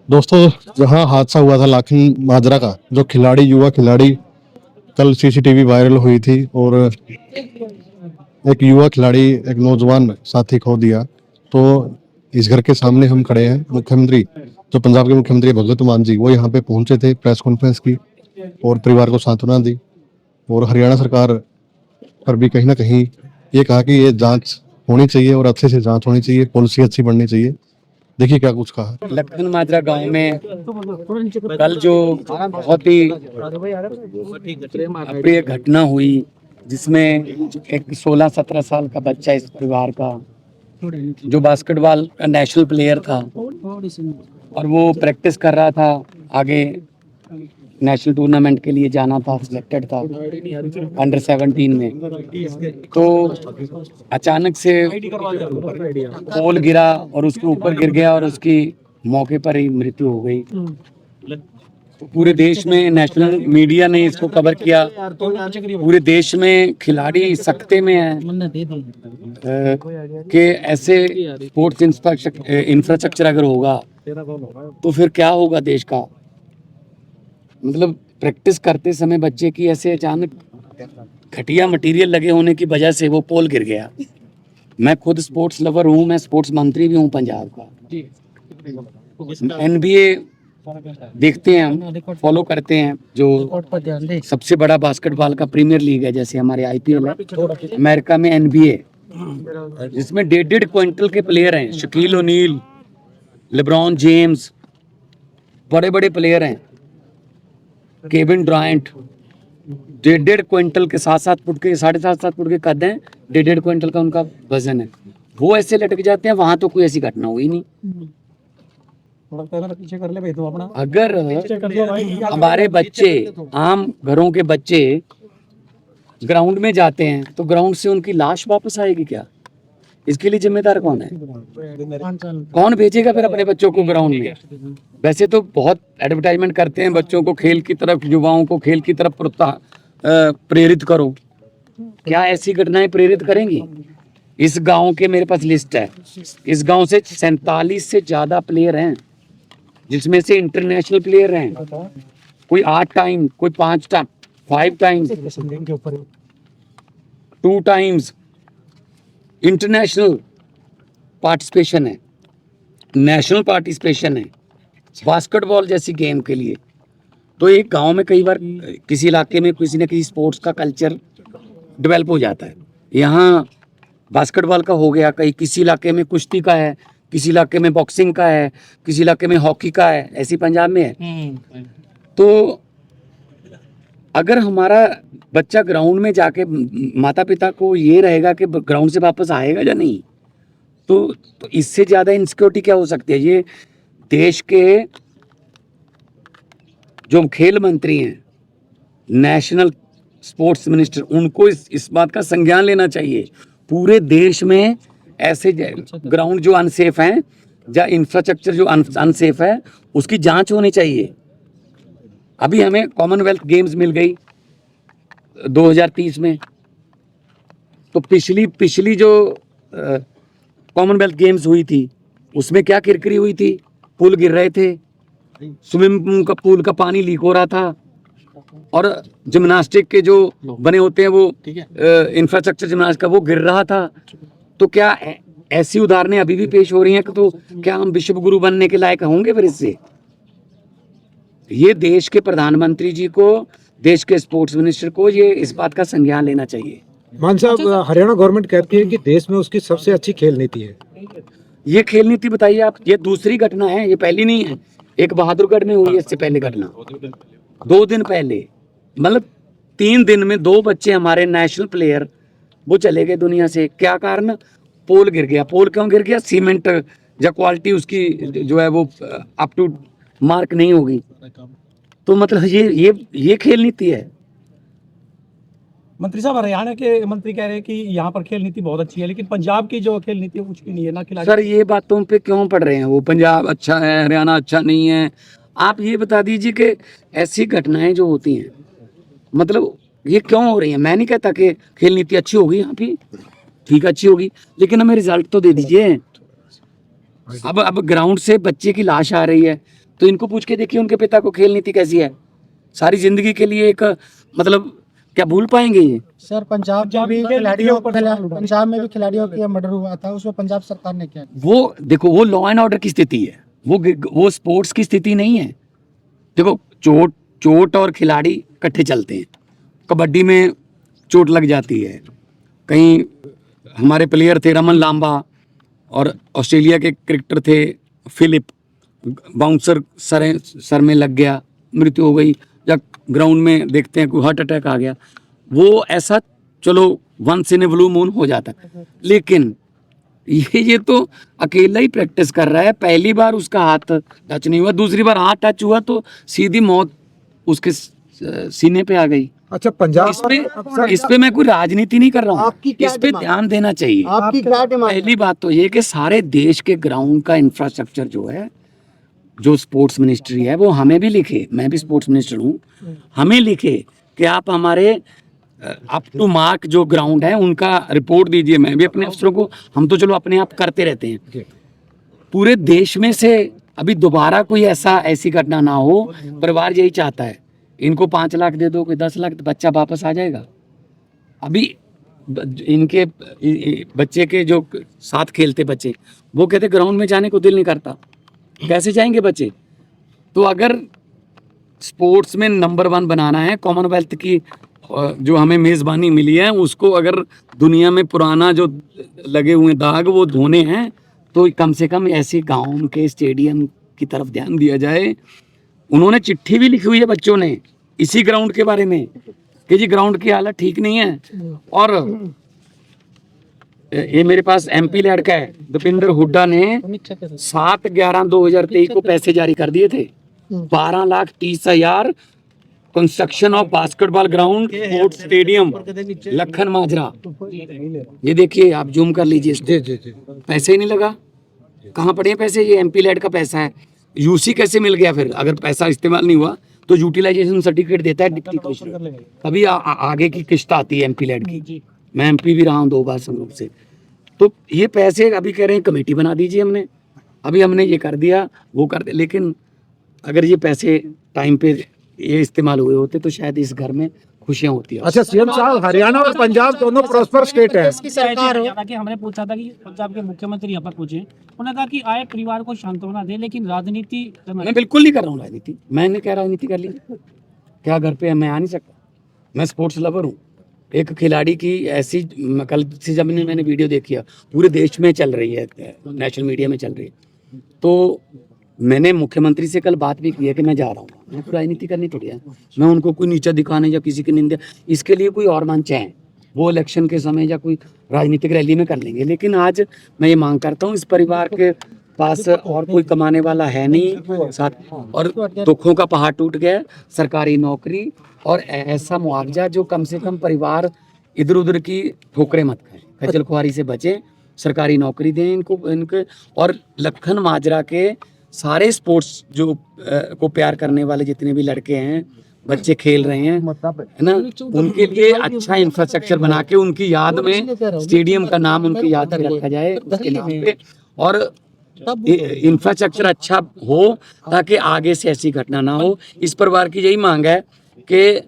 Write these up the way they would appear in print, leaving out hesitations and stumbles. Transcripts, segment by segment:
दोस्तों, जहां हादसा हुआ था लाखन माजरा का, जो खिलाड़ी युवा खिलाड़ी कल सीसीटीवी वायरल हुई थी और एक युवा खिलाड़ी एक नौजवान साथी खो दिया। तो इस घर के सामने हम खड़े हैं। मुख्यमंत्री, जो पंजाब के मुख्यमंत्री भगवंत मान जी, वो यहाँ पे पहुंचे थे, प्रेस कॉन्फ्रेंस की और परिवार को सांत्वना दी। और हरियाणा सरकार पर भी कहीं ना कहीं ये कहा कि ये जांच होनी चाहिए और अच्छे से जांच होनी चाहिए, पॉलिसी अच्छी बननी चाहिए। देखिए क्या कुछ कहा। लखन माजरा गांव में कल जो बहुत ही अप्रिय घटना हुई, जिसमें एक 16-17 साल का बच्चा इस परिवार का, जो बास्केटबॉल का नेशनल प्लेयर था और वो प्रैक्टिस कर रहा था, आगे नेशनल टूर्नामेंट के लिए जाना था, सिलेक्टेड था अंडर 17 में। तो अचानक से पोल गिरा और उसके ऊपर गिर गया और उसकी मौके पर ही मृत्यु हो गई। तो पूरे देश में नेशनल मीडिया ने इसको कवर किया। पूरे देश में खिलाड़ी सकते में है कि ऐसे स्पोर्ट्स इंफ्रास्ट्रक्चर अगर होगा तो फिर क्या होगा देश का। मतलब प्रैक्टिस करते समय बच्चे की ऐसे अचानक घटिया मटेरियल लगे होने की वजह से वो पोल गिर गया। मैं खुद स्पोर्ट्स लवर हूँ, मैं स्पोर्ट्स मंत्री भी हूँ पंजाब का। एनबीए देखते हैं, हम फॉलो करते हैं, जो सबसे बड़ा बास्केटबॉल का प्रीमियर लीग है, जैसे हमारे आईपीएल है अमेरिका में, एनबीए, जिसमें 1.5 क्विंटल के प्लेयर हैं। शकील ओनील, लेब्रॉन जेम्स, बड़े बड़े प्लेयर हैं। केविन ड्रायंट, 1.5 क्विंटल के, 7-7 फुट के, 7.5 फुट के कद हैं, 1.5 क्विंटल का उनका वजन है। वो ऐसे लटक जाते हैं, वहां तो कोई ऐसी घटना हुई नहीं। अगर हमारे बच्चे, आम घरों के बच्चे ग्राउंड में जाते हैं तो ग्राउंड से उनकी लाश वापस आएगी क्या? इसके लिए जिम्मेदार कौन है? कौन भेजेगा फिर अपने बच्चों को ग्राउंड में? वैसे तो बहुत एडवर्टाइजमेंट करते हैं बच्चों को खेल की तरफ, युवाओं को खेल की तरफ प्रेरित करो। क्या ऐसी घटनाएं प्रेरित करेंगी? इस गांव के मेरे पास लिस्ट है, इस गांव से 47 से ज्यादा प्लेयर हैं, जिसमें से इंटरनेशनल प्लेयर हैं। कोई 8 टाइम, कोई 5 time, 5 times, 2 times international participation है, नेशनल पार्टिसिपेशन है बास्केटबॉल जैसी गेम के लिए। तो एक गांव में कई बार किसी इलाके में किसी न किसी स्पोर्ट्स का कल्चर डेवलप हो जाता है। यहाँ बास्केटबॉल का हो गया, कहीं किसी इलाके में कुश्ती का है, किसी इलाके में बॉक्सिंग का है, किसी इलाके में हॉकी का है, ऐसी पंजाब में है। तो अगर हमारा बच्चा ग्राउंड में जाके, माता पिता को ये रहेगा कि ग्राउंड से वापस आएगा या नहीं, तो इससे ज्यादा इनसिक्योरिटी क्या हो सकती है? ये देश के जो खेल मंत्री हैं, नेशनल स्पोर्ट्स मिनिस्टर, उनको इस बात का संज्ञान लेना चाहिए। पूरे देश में ऐसे ग्राउंड जो अनसेफ हैं या इंफ्रास्ट्रक्चर जो अनसेफ है, उसकी जांच होनी चाहिए। अभी हमें कॉमनवेल्थ गेम्स मिल गई 2030 में, तो पिछली जो कॉमनवेल्थ गेम्स हुई थी उसमें क्या किरकिरी हुई थी? पुल गिर रहे थे, स्विमिंग पूल का पानी लीक हो रहा था, और जिम्नास्टिक के जो बने होते हैं वो इंफ्रास्ट्रक्चर जिम्नास्टिक का, वो गिर रहा था। तो क्या ऐसी उदाहरणें अभी भी पेश हो रही हैं कि तो क्या हम विश्व गुरु बनने के लायक होंगे फिर इससे? ये देश के प्रधानमंत्री जी को, देश के स्पोर्ट्स मिनिस्टर को ये इस बात का संज्ञान लेना चाहिए। मान साहब, हरियाणा गवर्नमेंट कहती है कि देश में उसकी सबसे अच्छी खेल नीति है। ये खेल नीति बताइए आप, ये दूसरी घटना है, ये पहली नहीं है। एक बहादुरगढ़ में हुई इससे पहले घटना, 2 दिन पहले, मतलब 3 दिन में 2 बच्चे हमारे नेशनल प्लेयर वो चले गए दुनिया से। क्या कारण? पोल गिर गया। पोल क्यों गिर गया? सीमेंट या क्वालिटी उसकी जो है वो अप टू मार्क नहीं होगी। तो मतलब ये खेल नीति है। मंत्री साहब, हरियाणा के मंत्री कह रहे हैं कि यहाँ पर खेल नीति बहुत अच्छी है, लेकिन पंजाब की जो खेल नीति है कुछ भी नहीं है ना खिलाड़ी। सर, ये बातों पे क्यों पड़ रहे हैं? वो पंजाब अच्छा है, हरियाणा अच्छा नहीं है। आप ये बता दीजिए कि ऐसी घटनाएं जो होती हैं, मतलब ये क्यों हो रही हैं? मैं नहीं कहता कि खेल नीति अच्छी होगी यहाँ की, ठीक अच्छी होगी, लेकिन हमें रिजल्ट तो दे दीजिए। अब ग्राउंड से बच्चे की लाश आ रही है, तो इनको पूछ के देखिए उनके पिता को खेल नीति कैसी है। सारी जिंदगी के लिए एक मतलब क्या भूल पाएंगे ये? सर पंजाब में भी खिलाड़ियों का मर्डर हुआ था, उसमें पंजाब सरकार ने क्या किया? वो देखो, वो लॉ एंड ऑर्डर की स्थिति है, वो स्पोर्ट्स की स्थिति नहीं है। देखो, चोट और खिलाड़ी इकट्ठे चलते हैं। कबड्डी में चोट लग जाती है, कहीं हमारे प्लेयर थे रमन लांबा और ऑस्ट्रेलिया के क्रिकेटर थे फिलिप, बाउंसर सर में लग गया, मृत्यु हो गई, या ग्राउंड में देखते हैं कोई हार्ट अटैक आ गया। वो ऐसा चलो once in a blue moon हो जाता है, लेकिन ये तो अकेला ही प्रैक्टिस कर रहा है। पहली बार उसका हाथ टच नहीं हुआ, दूसरी बार हाथ टच हुआ तो सीधी मौत उसके सीने पे आ गई। अच्छा, पंजाब इस पे मैं कोई राजनीति नहीं कर रहा हूँ, आपकी क्या इस पे डिमांड? ध्यान देना चाहिए। आपकी क्या डिमांड है? पहली बात तो ये कि सारे देश के ग्राउंड का इंफ्रास्ट्रक्चर जो है, जो स्पोर्ट्स मिनिस्ट्री है, वो हमें भी लिखे, मैं भी स्पोर्ट्स मिनिस्टर हूँ, हमें लिखे कि आप हमारे अप टू मार्क जो ग्राउंड है उनका रिपोर्ट दीजिए। मैं भी अपने अफसरों को, हम तो चलो अपने आप करते रहते हैं, पूरे देश में से अभी दोबारा कोई ऐसी घटना ना हो। परिवार यही चाहता है, इनको 5 लाख दे दो, कोई 10 लाख, तो बच्चा वापस आ जाएगा। अभी इनके बच्चे के जो साथ खेलते बच्चे, वो कहते ग्राउंड में जाने को दिल नहीं करता, कैसे जाएंगे बच्चे? तो अगर स्पोर्ट्स में नंबर 1 बनाना है, कॉमनवेल्थ की जो हमें मेज़बानी मिली है, उसको अगर दुनिया में पुराना जो लगे हुए दाग वो धोने हैं, तो कम से कम ऐसे गांव के स्टेडियम की तरफ ध्यान दिया जाए। उन्होंने चिट्ठी भी लिखी हुई है बच्चों ने इसी ग्राउंड के बारे में कि जी ग्राउंड की हालत ठीक नहीं है। और ये मेरे पास MP लड़का है दीपेंद्र हुड्डा ने 7/11/2023 को पैसे जारी कर दिए थे, 12,30,000 construction of basketball ground sports stadium Lakhan Majra. ये देखिए, आप जूम कर लीजिए इसको। जी। पैसे ही नहीं लगा, कहाँ पड़े हैं पैसे? ये MP लैड का पैसा है। UC कैसे मिल गया फिर? अगर पैसा इस्तेमाल नहीं हुआ तो यूटिलाइजेशन सर्टिफिकेट देता है डिप्टी कमिश्नर, तभी आगे की किस्त आती है MP लैड की। मैं MP भी रहा हूँ 2 बार संगरूप से। तो ये पैसे अभी कह रहे हैं कमेटी बना दीजिए, हमने ये कर दिया, वो कर दिया, लेकिन अगर ये पैसे टाइम पे ये इस्तेमाल हुए होते तो शायद इस घर में खुशियां होती है। अच्छा सीएम साहब, हरियाणा और पंजाब दोनों प्रॉस्पर स्टेट है। इसकी सरकार हो। कि हमने पूछा था कि पंजाब के मुख्यमंत्री यहाँ पर पूछे, उन्होंने कहा कि आए परिवार को सांत्वना दे, लेकिन राजनीति मैं बिल्कुल नहीं कर रहा हूँ राजनीति। मैंने क्या राजनीति कर ली? क्या घर पे मैं आ नहीं सकता? मैं स्पोर्ट्स लवर हूँ। एक खिलाड़ी की ऐसी, कल से जब मैंने वीडियो देखी है, पूरे देश में चल रही है, नेशनल मीडिया में चल रही है, तो मैंने मुख्यमंत्री से कल बात भी की है कि मैं जा रहा हूँ। मैं कोई राजनीति करनी थोड़ी है, मैं उनको कोई नीचा दिखाने या किसी की निंदा, इसके लिए कोई और मंच है, वो इलेक्शन के समय या कोई राजनीतिक रैली में कर लेंगे। लेकिन आज मैं ये मांग करता हूँ, इस परिवार के पास और कोई कमाने वाला है नहीं साथ, और दुखों का पहाड़ टूट गया। सरकारी नौकरी और ऐसा मुआवजा जो कम से कम परिवार इधर उधर की ठोकरें मत खाएं, खज्जल खुआरी से बचें, सरकारी नौकरी दें इनके। और लखन माजरा के सारे स्पोर्ट्स जो को प्यार करने वाले जितने भी लड़के हैं, बच्चे खेल रहे हैं, है ना, उनके लिए अच्छा इंफ्रास्ट्रक्चर बना के उनकी याद में स्टेडियम का नाम उनकी याद में रखा जाए उसके नाम पे, और इंफ्रास्ट्रक्चर अच्छा हो ताकि आगे से ऐसी घटना ना हो। इस परिवार की यही मांग है कि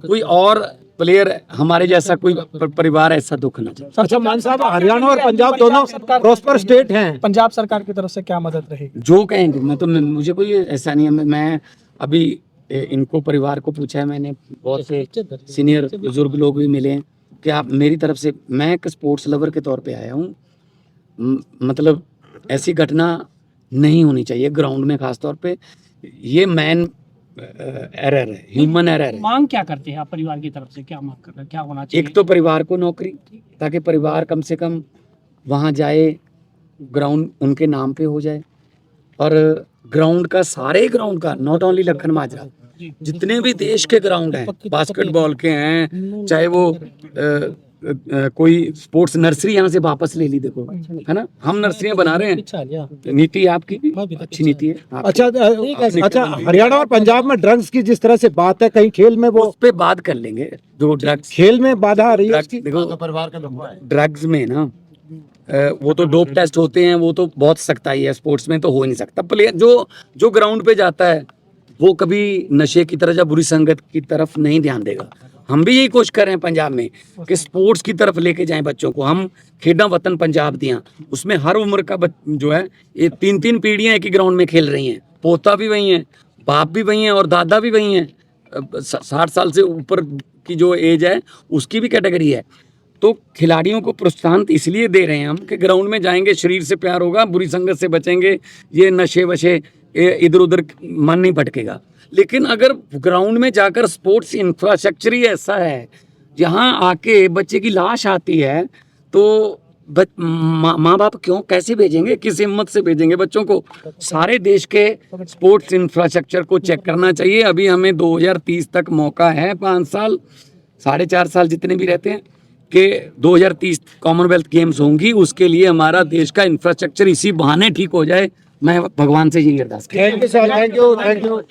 कोई और प्लेयर हमारे जैसा कोई परिवार ऐसा दुख ना चाहे। अच्छा मान साहब, हरियाणा और पंजाब दोनों प्रॉस्पर स्टेट हैं। पंजाब सरकार की तरफ से क्या मदद रहेगी? जो कहेंगे, मुझे कोई ऐसा नहीं है। मैं अभी इनको परिवार को पूछा है, मैंने बहुत से सीनियर बुजुर्ग लोग भी मिले हैं कि आप मेरी तरफ से, मैं एक स्पोर्ट्स लवर के तौर पे आया हूँ, मतलब ऐसी घटना नहीं होनी चाहिए ग्राउंड में, खास तौर पे ये मैन एरर है, ह्यूमन एरर है। मांग क्या करते हैं आप परिवार की तरफ से, क्या मांग कर रहे हैं, क्या होना चाहिए? एक तो परिवार को नौकरी, ताकि परिवार कम से कम वहाँ जाए, ग्राउंड उनके नाम पे हो जाए, और ग्राउंड का, सारे ग्राउंड का, नॉट ओनली लखन माजरा, जितने भी देश के ग्राउंड हैं, बास्केटबॉल के हैं, चाहे वो कोई स्पोर्ट्स नर्सरी यहाँ से वापस ले ली, देखो है ना, हम नर्सरियाँ बना रहे हैं। नीति आपकी भी अच्छी नीति है। अच्छा हरियाणा और पंजाब में ड्रग्स की जिस तरह से बात है, कहीं खेल में वो उस पे बात कर लेंगे। जो ड्रग्स, खेल में बाधा आ रही है। देखो ड्रग्स में ना वो तो डोप टेस्ट होते हैं, वो तो बहुत सख्ताई है, स्पोर्ट्स में तो हो ही नहीं सकता। प्लेयर जो ग्राउंड पे जाता है वो कभी नशे की तरफ या बुरी संगत की तरफ नहीं ध्यान देगा। हम भी यही कोशिश कर रहे हैं पंजाब में कि स्पोर्ट्स की तरफ लेके जाएं बच्चों को। हम खेडा वतन पंजाब दियाँ, उसमें हर उम्र का जो है, ये 3-3 पीढ़ियां एक ही ग्राउंड में खेल रही हैं। पोता भी वही है, बाप भी वही है और दादा भी वही है। 60 साल से ऊपर की जो एज है उसकी भी कैटेगरी है। तो खिलाड़ियों को प्रोत्साहन इसलिए दे रहे हैं हम कि ग्राउंड में जाएंगे, शरीर से प्यार होगा, बुरी संगत से बचेंगे, ये नशे वशे इधर उधर मन नहीं भटकेगा। लेकिन अगर ग्राउंड में जाकर स्पोर्ट्स इंफ्रास्ट्रक्चर ही ऐसा है, जहाँ आके बच्चे की लाश आती है, तो माँ बाप क्यों, कैसे भेजेंगे, किस हिम्मत से भेजेंगे बच्चों को? सारे देश के स्पोर्ट्स इंफ्रास्ट्रक्चर को चेक करना चाहिए। अभी हमें 2030 तक मौका है, 5 साल 4.5 साल जितने भी रहते हैं, कि 2030 कॉमनवेल्थ गेम्स होंगी। उसके लिए हमारा देश का इंफ्रास्ट्रक्चर इसी बहाने ठीक हो जाए। मैं भगवान से यही अरदास करता हूं। Thank you sir, thank you.